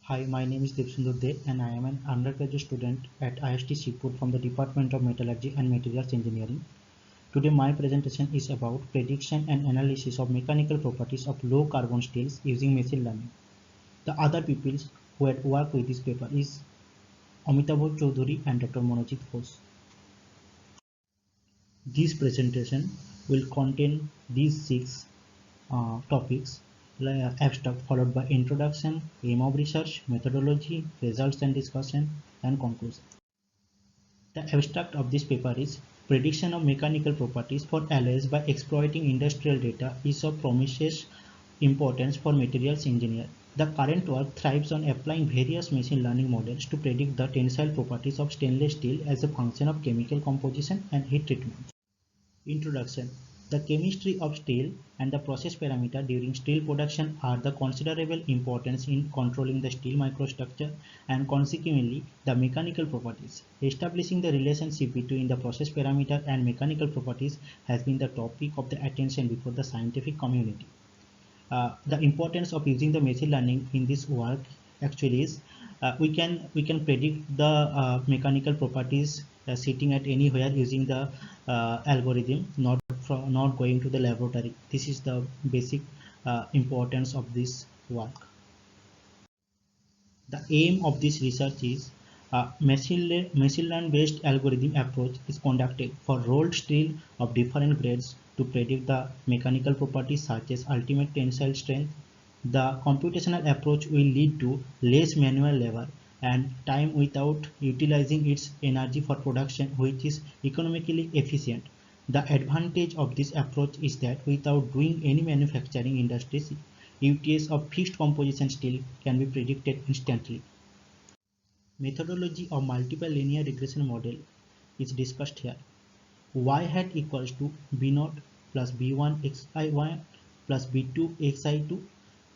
Hi, my name is Devsundur De and I am an undergraduate student at IST Shibpur from the Department of Metallurgy and Materials Engineering. Today my presentation is about prediction and analysis of mechanical properties of low carbon steels using machine learning. The other people who had worked with this paper is Amitabh Choudhury and Dr. Monojit Ghosh. This presentation will contain these six topics: abstract followed by introduction, aim of research, methodology, results and discussion, and conclusion. The abstract of this paper is prediction of mechanical properties for alloys by exploiting industrial data is of promising importance for materials engineer. The current work thrives on applying various machine learning models to predict the tensile properties of stainless steel as a function of chemical composition and heat treatment. Introduction. The chemistry of steel and the process parameter during steel production are the considerable importance in controlling the steel microstructure and consequently the mechanical properties. Establishing the relationship between the process parameter and mechanical properties has been the topic of the attention before the scientific community. The importance of using the machine learning in this work actually is we can predict the mechanical properties sitting at anywhere using the algorithm, not going to the laboratory. This is the basic importance of this work. The aim of this research is machine learning based algorithm approach is conducted for rolled steel of different grades to predict the mechanical properties such as ultimate tensile strength. The computational approach will lead to less manual labor and time without utilizing its energy for production, which is economically efficient. The advantage of this approach is that without doing any manufacturing industries, UTS of fixed composition steel can be predicted instantly. Methodology of multiple linear regression model is discussed here. Y hat equals to B naught plus B1 xi1 plus B2 xi2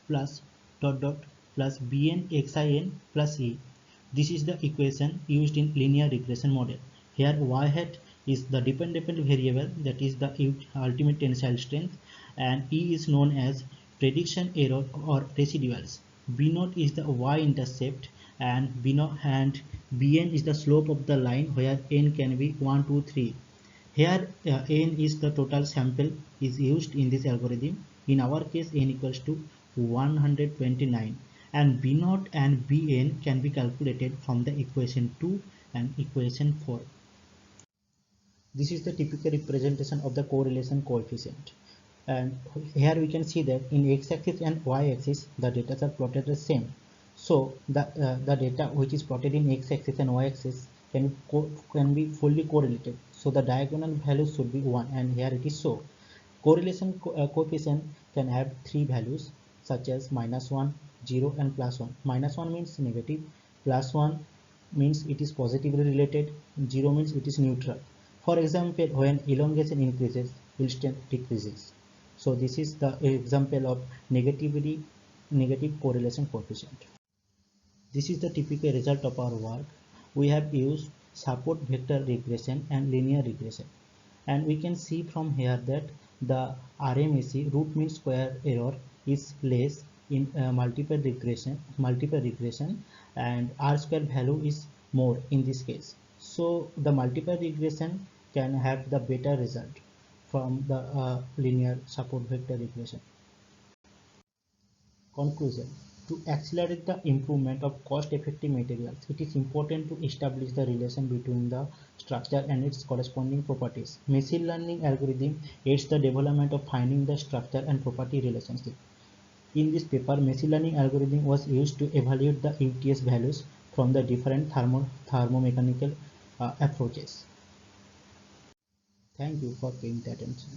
plus dot dot plus Bn xin plus E. This is the equation used in linear regression model. Here y hat is the dependent variable, that is the ultimate tensile strength, and E is known as prediction error or residuals. B naught is the y-intercept and B naught and Bn is the slope of the line where n can be 1, 2, 3. Here n is the total sample is used in this algorithm. In our case n equals to 129 and B0 and Bn can be calculated from the equation 2 and equation 4. This is the typical representation of the correlation coefficient, and here we can see that in x-axis and y-axis the data are plotted the same. So the data which is plotted in x-axis and y-axis can be fully correlated. So the diagonal values should be 1, and here it is so. Correlation coefficient can have three values such as -1, 0 and +1. -1 means negative, +1 means it is positively related, 0 means it is neutral. For example, when elongation increases, yield strength decreases. So this is the example of negative correlation coefficient. This is the typical result of our work. We have used support vector regression and linear regression, and we can see from here that the RMSE, root mean square error, is less in multiple regression, and R square value is more in this case. So the multiple regression can have the better result from the linear support vector regression. Conclusion. To accelerate the improvement of cost-effective materials, it is important to establish the relation between the structure and its corresponding properties. Machine learning algorithm aids the development of finding the structure and property relationship. In this paper, machine learning algorithm was used to evaluate the UTS values from the different thermomechanical approaches. Thank you for paying attention.